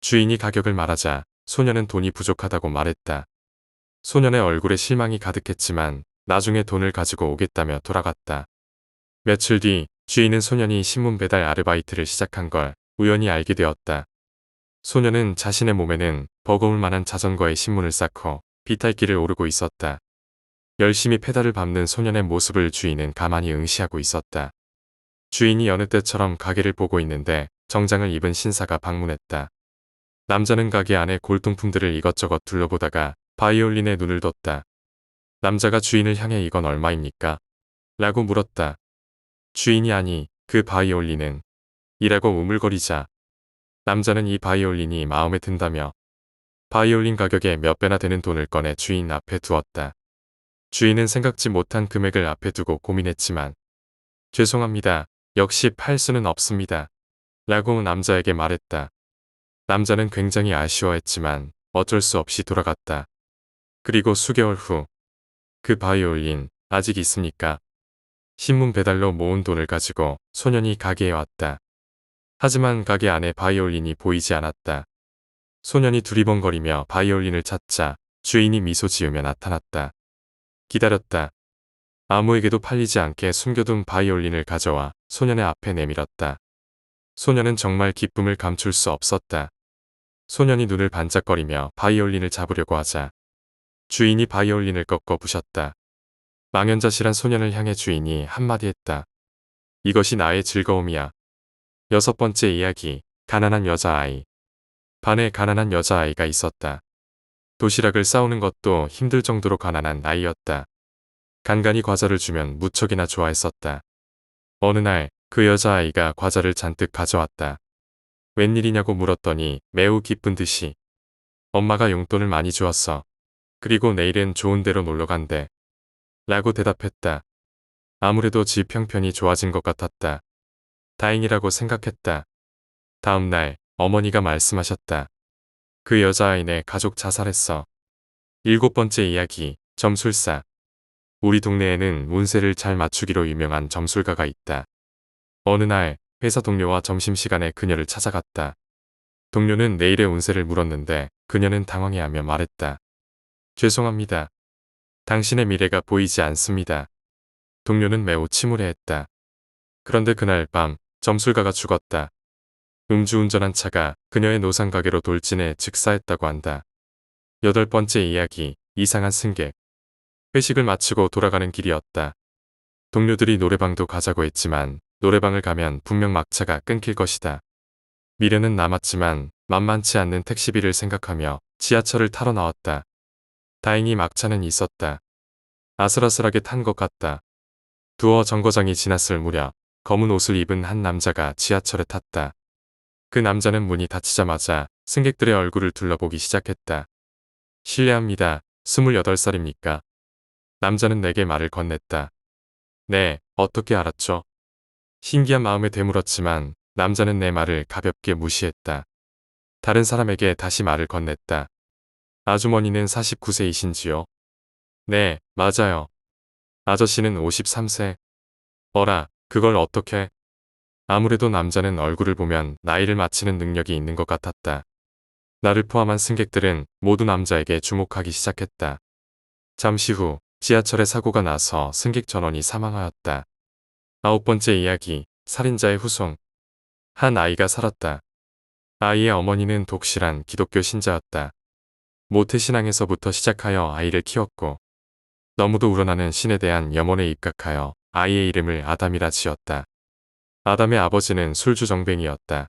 S1: 주인이 가격을 말하자 소년은 돈이 부족하다고 말했다. 소년의 얼굴에 실망이 가득했지만 나중에 돈을 가지고 오겠다며 돌아갔다. 며칠 뒤 주인은 소년이 신문 배달 아르바이트를 시작한 걸 우연히 알게 되었다. 소년은 자신의 몸에는 버거울 만한 자전거에 신문을 쌓고 비탈길을 오르고 있었다. 열심히 페달을 밟는 소년의 모습을 주인은 가만히 응시하고 있었다. 주인이 여느 때처럼 가게를 보고 있는데 정장을 입은 신사가 방문했다. 남자는 가게 안에 골동품들을 이것저것 둘러보다가 바이올린에 눈을 뒀다. 남자가 주인을 향해 이건 얼마입니까? 라고 물었다. 주인이 아니 그 바이올린은 이라고 우물거리자 남자는 이 바이올린이 마음에 든다며 바이올린 가격의 몇 배나 되는 돈을 꺼내 주인 앞에 두었다. 주인은 생각지 못한 금액을 앞에 두고 고민했지만 죄송합니다. 역시 팔 수는 없습니다. 라고 남자에게 말했다. 남자는 굉장히 아쉬워했지만 어쩔 수 없이 돌아갔다. 그리고 수개월 후 그 바이올린 아직 있습니까? 신문 배달로 모은 돈을 가지고 소년이 가게에 왔다. 하지만 가게 안에 바이올린이 보이지 않았다. 소년이 두리번거리며 바이올린을 찾자 주인이 미소 지으며 나타났다. 기다렸다. 아무에게도 팔리지 않게 숨겨둔 바이올린을 가져와 소년의 앞에 내밀었다. 소년은 정말 기쁨을 감출 수 없었다. 소년이 눈을 반짝거리며 바이올린을 잡으려고 하자 주인이 바이올린을 꺾어 부셨다. 망연자실한 소년을 향해 주인이 한마디 했다. 이것이 나의 즐거움이야. 6번째 이야기, 가난한 여자아이. 반에 가난한 여자아이가 있었다. 도시락을 싸우는 것도 힘들 정도로 가난한 아이였다. 간간히 과자를 주면 무척이나 좋아했었다. 어느 날 그 여자아이가 과자를 잔뜩 가져왔다. 웬일이냐고 물었더니 매우 기쁜 듯이 엄마가 용돈을 많이 주었어. 그리고 내일은 좋은 데로 놀러 간대. 라고 대답했다. 아무래도 집 형편이 좋아진 것 같았다. 다행이라고 생각했다. 다음 날 어머니가 말씀하셨다. 그 여자아이네 가족 자살했어. 7번째 이야기, 점술사. 우리 동네에는 운세를 잘 맞추기로 유명한 점술가가 있다. 어느 날 회사 동료와 점심시간에 그녀를 찾아갔다. 동료는 내일의 운세를 물었는데 그녀는 당황해하며 말했다. 죄송합니다. 당신의 미래가 보이지 않습니다. 동료는 매우 침울해했다. 그런데 그날 밤 점술가가 죽었다. 음주운전한 차가 그녀의 노상 가게로 돌진해 즉사했다고 한다. 8번째 이야기, 이상한 승객. 회식을 마치고 돌아가는 길이었다. 동료들이 노래방도 가자고 했지만 노래방을 가면 분명 막차가 끊길 것이다. 미련은 남았지만 만만치 않는 택시비를 생각하며 지하철을 타러 나왔다. 다행히 막차는 있었다. 아슬아슬하게 탄 것 같다. 두어 정거장이 지났을 무렵 검은 옷을 입은 한 남자가 지하철에 탔다. 그 남자는 문이 닫히자마자 승객들의 얼굴을 둘러보기 시작했다. 실례합니다. 28살입니까? 남자는 내게 말을 건넸다. 네, 어떻게 알았죠? 신기한 마음에 되물었지만 남자는 내 말을 가볍게 무시했다. 다른 사람에게 다시 말을 건넸다. 아주머니는 49세이신지요? 네, 맞아요. 아저씨는 53세. 어라, 그걸 어떻게? 아무래도 남자는 얼굴을 보면 나이를 맞히는 능력이 있는 것 같았다. 나를 포함한 승객들은 모두 남자에게 주목하기 시작했다. 잠시 후 지하철에 사고가 나서 승객 전원이 사망하였다. 9번째 이야기, 살인자의 후손. 한 아이가 살았다. 아이의 어머니는 독실한 기독교 신자였다. 모태신앙에서부터 시작하여 아이를 키웠고 너무도 우러나는 신에 대한 염원에 입각하여 아이의 이름을 아담이라 지었다. 아담의 아버지는 술주정뱅이였다.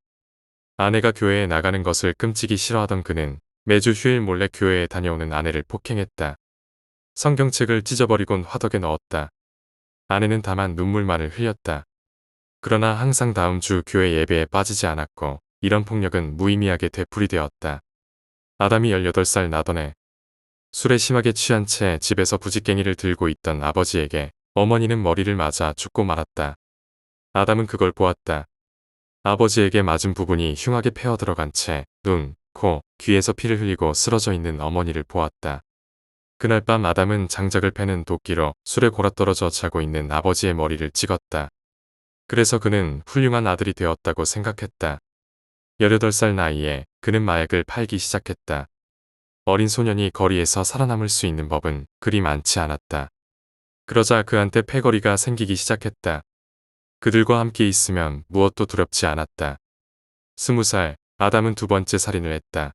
S1: 아내가 교회에 나가는 것을 끔찍이 싫어하던 그는 매주 휴일 몰래 교회에 다녀오는 아내를 폭행했다. 성경책을 찢어버리곤 화덕에 넣었다. 아내는 다만 눈물만을 흘렸다. 그러나 항상 다음 주 교회 예배에 빠지지 않았고 이런 폭력은 무의미하게 되풀이되었다. 아담이 18살 나던 해 술에 심하게 취한 채 집에서 부직갱이를 들고 있던 아버지에게 어머니는 머리를 맞아 죽고 말았다. 아담은 그걸 보았다. 아버지에게 맞은 부분이 흉하게 패어 들어간 채 눈, 코, 귀에서 피를 흘리고 쓰러져 있는 어머니를 보았다. 그날 밤 아담은 장작을 패는 도끼로 술에 골아떨어져 자고 있는 아버지의 머리를 찍었다. 그래서 그는 훌륭한 아들이 되었다고 생각했다. 18살 나이에 그는 마약을 팔기 시작했다. 어린 소년이 거리에서 살아남을 수 있는 법은 그리 많지 않았다. 그러자 그한테 패거리가 생기기 시작했다. 그들과 함께 있으면 무엇도 두렵지 않았다. 20살, 아담은 두 번째 살인을 했다.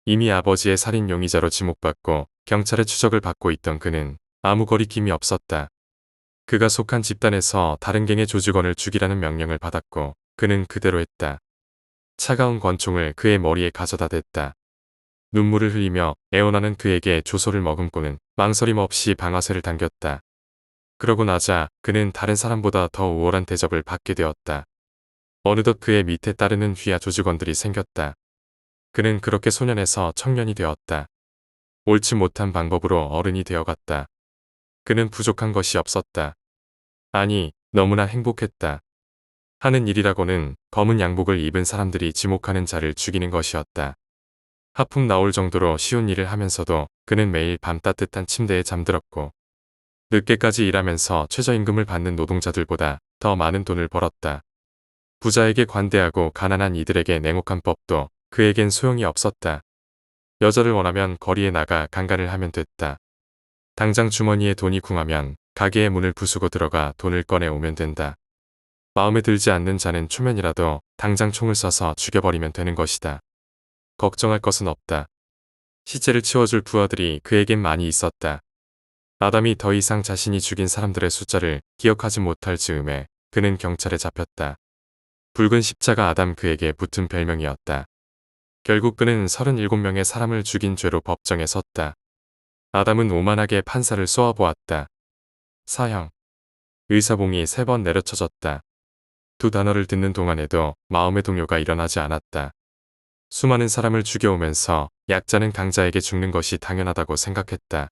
S1: 이미 아버지의 살인 용의자로 지목받고 경찰의 추적을 받고 있던 그는 아무 거리낌이 없었다. 그가 속한 집단에서 다른 갱의 조직원을 죽이라는 명령을 받았고 그는 그대로 했다. 차가운 권총을 그의 머리에 가져다 댔다. 눈물을 흘리며 애원하는 그에게 조소를 머금고는 망설임 없이 방아쇠를 당겼다. 그러고 나자 그는 다른 사람보다 더 우월한 대접을 받게 되었다. 어느덧 그의 밑에 따르는 휘하 조직원들이 생겼다. 그는 그렇게 소년에서 청년이 되었다. 옳지 못한 방법으로 어른이 되어갔다. 그는 부족한 것이 없었다. 아니, 너무나 행복했다. 하는 일이라고는 검은 양복을 입은 사람들이 지목하는 자를 죽이는 것이었다. 하품 나올 정도로 쉬운 일을 하면서도 그는 매일 밤 따뜻한 침대에 잠들었고 늦게까지 일하면서 최저임금을 받는 노동자들보다 더 많은 돈을 벌었다. 부자에게 관대하고 가난한 이들에게 냉혹한 법도 그에겐 소용이 없었다. 여자를 원하면 거리에 나가 강간을 하면 됐다. 당장 주머니에 돈이 궁하면 가게의 문을 부수고 들어가 돈을 꺼내 오면 된다. 마음에 들지 않는 자는 초면이라도 당장 총을 쏴서 죽여버리면 되는 것이다. 걱정할 것은 없다. 시체를 치워줄 부하들이 그에겐 많이 있었다. 아담이 더 이상 자신이 죽인 사람들의 숫자를 기억하지 못할 즈음에 그는 경찰에 잡혔다. 붉은 십자가 아담 그에게 붙은 별명이었다. 결국 그는 37명의 사람을 죽인 죄로 법정에 섰다. 아담은 오만하게 판사를 쏘아보았다. 사형. 의사봉이 3번 내려쳐졌다. 두 단어를 듣는 동안에도 마음의 동요가 일어나지 않았다. 수많은 사람을 죽여오면서 약자는 강자에게 죽는 것이 당연하다고 생각했다.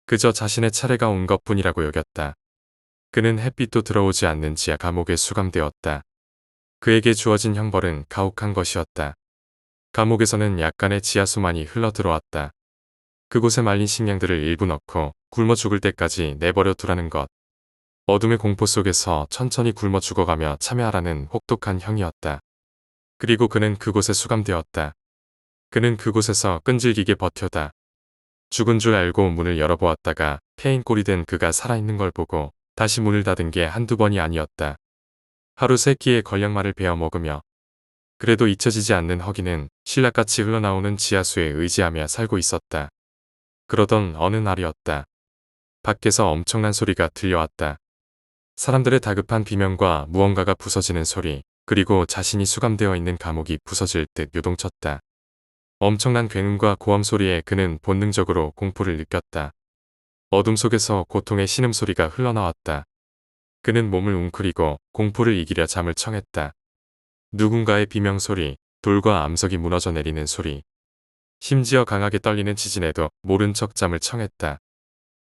S1: 그저 자신의 차례가 온 것뿐이라고 여겼다. 그는 햇빛도 들어오지 않는 지하 감옥에 수감되었다. 그에게 주어진 형벌은 가혹한 것이었다. 감옥에서는 약간의 지하수만이 흘러들어왔다. 그곳에 말린 식량들을 일부 넣고 굶어 죽을 때까지 내버려 두라는 것. 어둠의 공포 속에서 천천히 굶어 죽어가며 참여하라는 혹독한 형이었다. 그리고 그는 그곳에 수감되었다. 그는 그곳에서 끈질기게 버텨다. 죽은 줄 알고 문을 열어보았다가 패인 꼴이 된 그가 살아있는 걸 보고 다시 문을 닫은 게 한두 번이 아니었다. 하루 3끼의 걸량말을 베어 먹으며 그래도 잊혀지지 않는 허기는 신락같이 흘러나오는 지하수에 의지하며 살고 있었다. 그러던 어느 날이었다. 밖에서 엄청난 소리가 들려왔다. 사람들의 다급한 비명과 무언가가 부서지는 소리, 그리고 자신이 수감되어 있는 감옥이 부서질 듯 요동쳤다. 엄청난 굉음과 고함 소리에 그는 본능적으로 공포를 느꼈다. 어둠 속에서 고통의 신음소리가 흘러나왔다. 그는 몸을 웅크리고 공포를 이기려 잠을 청했다. 누군가의 비명소리, 돌과 암석이 무너져 내리는 소리. 심지어 강하게 떨리는 지진에도 모른 척 잠을 청했다.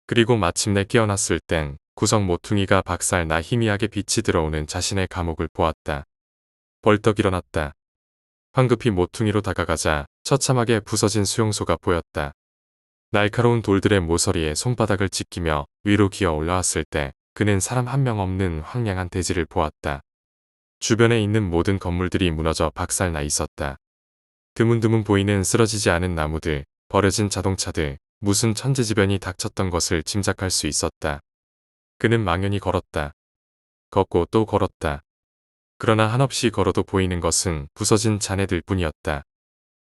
S1: 그리고 마침내 깨어났을 땐 구석 모퉁이가 박살나 희미하게 빛이 들어오는 자신의 감옥을 보았다. 벌떡 일어났다. 황급히 모퉁이로 다가가자 처참하게 부서진 수용소가 보였다. 날카로운 돌들의 모서리에 손바닥을 찍히며 위로 기어 올라왔을 때 그는 사람 한 명 없는 황량한 대지를 보았다. 주변에 있는 모든 건물들이 무너져 박살나 있었다. 드문드문 보이는 쓰러지지 않은 나무들, 버려진 자동차들, 무슨 천재지변이 닥쳤던 것을 짐작할 수 있었다. 그는 망연히 걸었다. 걷고 또 걸었다. 그러나 한없이 걸어도 보이는 것은 부서진 잔해들 뿐이었다.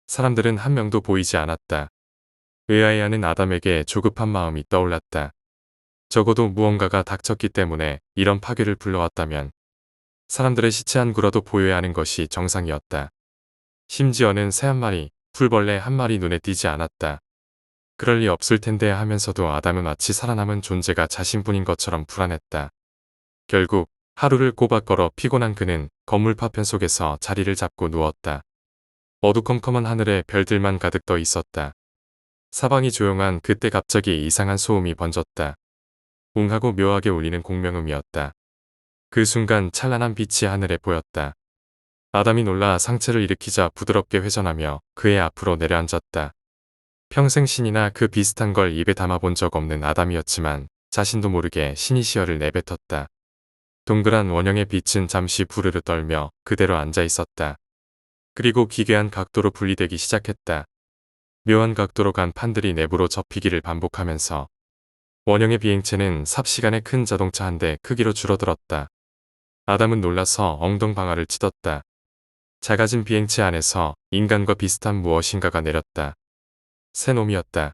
S1: 사람들은 한 명도 보이지 않았다. 의아해하는 아담에게 조급한 마음이 떠올랐다. 적어도 무언가가 닥쳤기 때문에 이런 파괴를 불러왔다면 사람들의 시체 한 구라도 보여야 하는 것이 정상이었다. 심지어는 새 한 마리, 풀벌레 한 마리 눈에 띄지 않았다. 그럴 리 없을 텐데 하면서도 아담은 마치 살아남은 존재가 자신뿐인 것처럼 불안했다. 결국 하루를 꼬박 걸어 피곤한 그는 건물 파편 속에서 자리를 잡고 누웠다. 어두컴컴한 하늘에 별들만 가득 떠 있었다. 사방이 조용한 그때 갑자기 이상한 소음이 번졌다. 웅하고 묘하게 울리는 공명음이었다. 그 순간 찬란한 빛이 하늘에 보였다. 아담이 놀라 상체를 일으키자 부드럽게 회전하며 그의 앞으로 내려앉았다. 평생 신이나 그 비슷한 걸 입에 담아본 적 없는 아담이었지만 자신도 모르게 신이시여를 내뱉었다. 동그란 원형의 빛은 잠시 부르르 떨며 그대로 앉아 있었다. 그리고 기괴한 각도로 분리되기 시작했다. 묘한 각도로 간 판들이 내부로 접히기를 반복하면서 원형의 비행체는 삽시간에 큰 자동차 한 대 크기로 줄어들었다. 아담은 놀라서 엉덩방아를 찢었다. 작아진 비행체 안에서 인간과 비슷한 무엇인가가 내렸다. 새 놈이었다.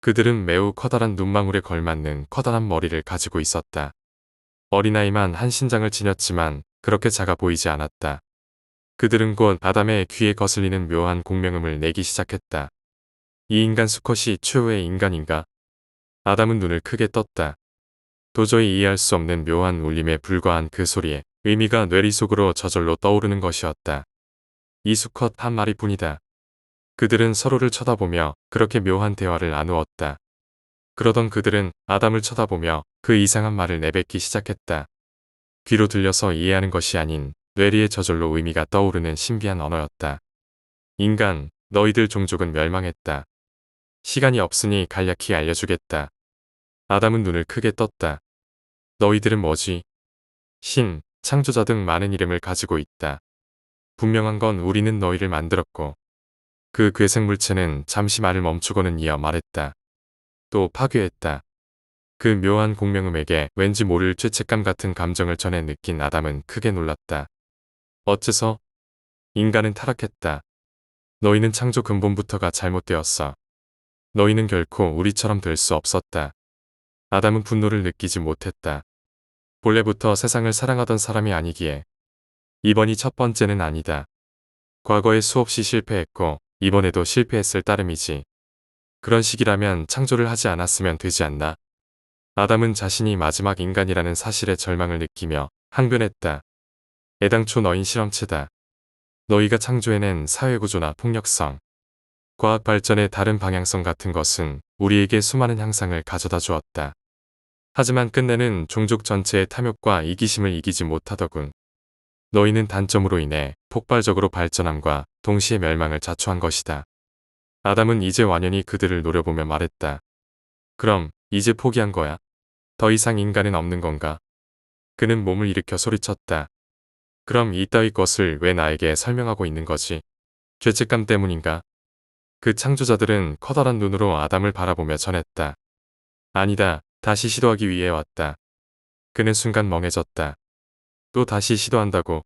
S1: 그들은 매우 커다란 눈망울에 걸맞는 커다란 머리를 가지고 있었다. 어린아이만 한 신장을 지녔지만 그렇게 작아 보이지 않았다. 그들은 곧 아담의 귀에 거슬리는 묘한 공명음을 내기 시작했다. 이 인간 수컷이 최후의 인간인가? 아담은 눈을 크게 떴다. 도저히 이해할 수 없는 묘한 울림에 불과한 그 소리에 의미가 뇌리 속으로 저절로 떠오르는 것이었다. 이 수컷 한 마리뿐이다. 그들은 서로를 쳐다보며 그렇게 묘한 대화를 나누었다. 그러던 그들은 아담을 쳐다보며 그 이상한 말을 내뱉기 시작했다. 귀로 들려서 이해하는 것이 아닌 뇌리에 저절로 의미가 떠오르는 신비한 언어였다. 인간, 너희들 종족은 멸망했다. 시간이 없으니 간략히 알려주겠다. 아담은 눈을 크게 떴다. 너희들은 뭐지? 신, 창조자 등 많은 이름을 가지고 있다. 분명한 건 우리는 너희를 만들었고 그 괴생물체는 잠시 말을 멈추고는 이어 말했다. 또 파괴했다. 그 묘한 공명음에게 왠지 모를 죄책감 같은 감정을 전해 느낀 아담은 크게 놀랐다. 어째서? 인간은 타락했다. 너희는 창조 근본부터가 잘못되었어. 너희는 결코 우리처럼 될 수 없었다. 아담은 분노를 느끼지 못했다. 본래부터 세상을 사랑하던 사람이 아니기에 이번이 첫 번째는 아니다. 과거에 수없이 실패했고 이번에도 실패했을 따름이지. 그런 식이라면 창조를 하지 않았으면 되지 않나? 아담은 자신이 마지막 인간이라는 사실에 절망을 느끼며 항변했다. 애당초 너흰 실험체다. 너희가 창조해낸 사회구조나 폭력성, 과학 발전의 다른 방향성 같은 것은 우리에게 수많은 향상을 가져다 주었다. 하지만 끝내는 종족 전체의 탐욕과 이기심을 이기지 못하더군. 너희는 단점으로 인해 폭발적으로 발전함과 동시에 멸망을 자초한 것이다. 아담은 이제 완연히 그들을 노려보며 말했다. 그럼 이제 포기한 거야? 더 이상 인간은 없는 건가? 그는 몸을 일으켜 소리쳤다. 그럼 이따위 것을 왜 나에게 설명하고 있는 거지? 죄책감 때문인가? 그 창조자들은 커다란 눈으로 아담을 바라보며 전했다. 아니다. 다시 시도하기 위해 왔다. 그는 순간 멍해졌다. 또 다시 시도한다고.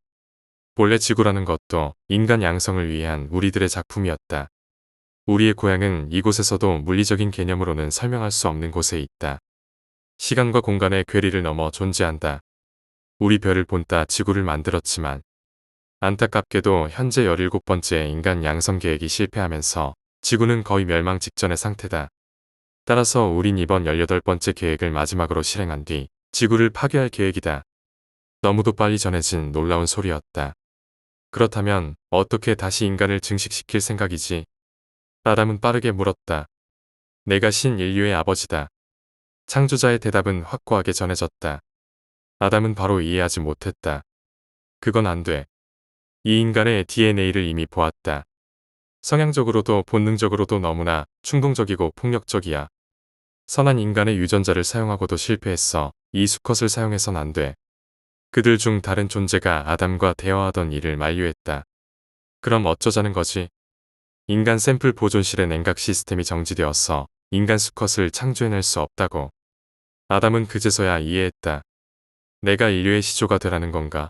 S1: 본래 지구라는 것도 인간 양성을 위한 우리들의 작품이었다. 우리의 고향은 이곳에서도 물리적인 개념으로는 설명할 수 없는 곳에 있다. 시간과 공간의 괴리를 넘어 존재한다. 우리 별을 본따 지구를 만들었지만 안타깝게도 현재 17번째 인간 양성 계획이 실패하면서 지구는 거의 멸망 직전의 상태다. 따라서 우린 이번 18번째 계획을 마지막으로 실행한 뒤 지구를 파괴할 계획이다. 너무도 빨리 전해진 놀라운 소리였다. 그렇다면 어떻게 다시 인간을 증식시킬 생각이지? 아담은 빠르게 물었다. 내가 신인류의 아버지다. 창조자의 대답은 확고하게 전해졌다. 아담은 바로 이해하지 못했다. 그건 안 돼. 이 인간의 DNA를 이미 보았다. 성향적으로도 본능적으로도 너무나 충동적이고 폭력적이야. 선한 인간의 유전자를 사용하고도 실패했어. 이 수컷을 사용해선 안 돼. 그들 중 다른 존재가 아담과 대화하던 일을 만류했다. 그럼 어쩌자는 거지? 인간 샘플 보존실의 냉각 시스템이 정지되었어. 인간 수컷을 창조해낼 수 없다고. 아담은 그제서야 이해했다. 내가 인류의 시조가 되라는 건가?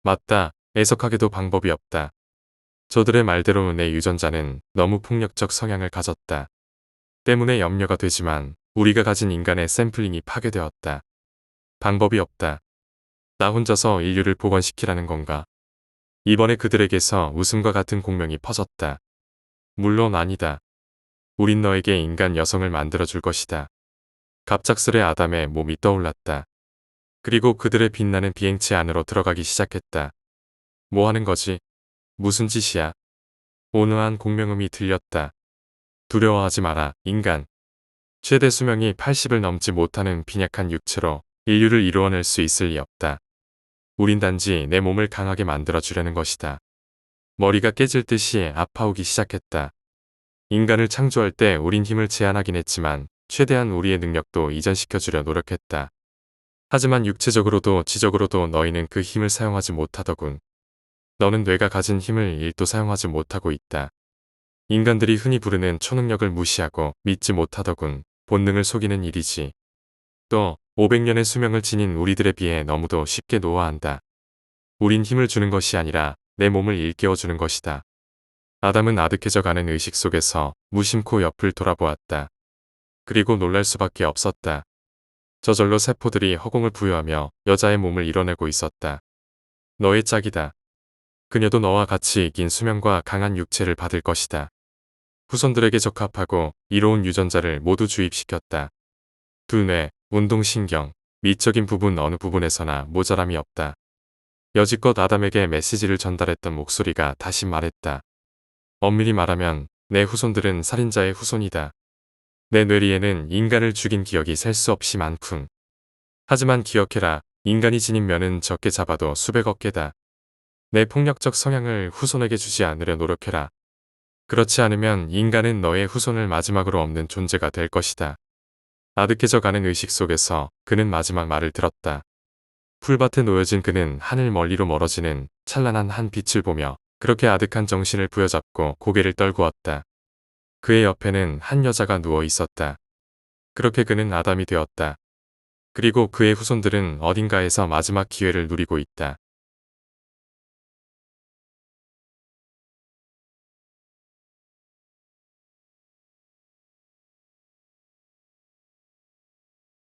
S1: 맞다. 애석하게도 방법이 없다. 저들의 말대로 내 유전자는 너무 폭력적 성향을 가졌다. 때문에 염려가 되지만 우리가 가진 인간의 샘플링이 파괴되었다. 방법이 없다. 나 혼자서 인류를 복원시키라는 건가? 이번에 그들에게서 웃음과 같은 공명이 퍼졌다. 물론 아니다. 우린 너에게 인간 여성을 만들어줄 것이다. 갑작스레 아담의 몸이 떠올랐다. 그리고 그들의 빛나는 비행체 안으로 들어가기 시작했다. 뭐 하는 거지? 무슨 짓이야? 온화한 공명음이 들렸다. 두려워하지 마라, 인간. 최대 수명이 80을 넘지 못하는 빈약한 육체로 인류를 이루어낼 수 있을 리 없다. 우린 단지 내 몸을 강하게 만들어주려는 것이다. 머리가 깨질 듯이 아파오기 시작했다. 인간을 창조할 때 우린 힘을 제한하긴 했지만 최대한 우리의 능력도 이전시켜주려 노력했다. 하지만 육체적으로도 지적으로도 너희는 그 힘을 사용하지 못하더군. 너는 뇌가 가진 힘을 1도 사용하지 못하고 있다. 인간들이 흔히 부르는 초능력을 무시하고 믿지 못하더군. 본능을 속이는 일이지. 또 500년의 수명을 지닌 우리들에 비해 너무도 쉽게 노화한다. 우린 힘을 주는 것이 아니라 내 몸을 일깨워주는 것이다. 아담은 아득해져가는 의식 속에서 무심코 옆을 돌아보았다. 그리고 놀랄 수밖에 없었다. 저절로 세포들이 허공을 부여하며 여자의 몸을 이뤄내고 있었다. 너의 짝이다. 그녀도 너와 같이 긴 수명과 강한 육체를 받을 것이다. 후손들에게 적합하고 이로운 유전자를 모두 주입시켰다. 두뇌, 운동신경, 미적인 부분 어느 부분에서나 모자람이 없다. 여지껏 아담에게 메시지를 전달했던 목소리가 다시 말했다. 엄밀히 말하면 내 후손들은 살인자의 후손이다. 내 뇌리에는 인간을 죽인 기억이 셀 수 없이 많군. 하지만 기억해라. 인간이 지닌 면은 적게 잡아도 수백억 개다. 내 폭력적 성향을 후손에게 주지 않으려 노력해라. 그렇지 않으면 인간은 너의 후손을 마지막으로 없는 존재가 될 것이다. 아득해져 가는 의식 속에서 그는 마지막 말을 들었다. 풀밭에 놓여진 그는 하늘 멀리로 멀어지는 찬란한 한 빛을 보며 그렇게 아득한 정신을 부여잡고 고개를 떨구었다. 그의 옆에는 한 여자가 누워 있었다. 그렇게 그는 아담이 되었다. 그리고 그의 후손들은 어딘가에서 마지막 기회를 누리고 있다.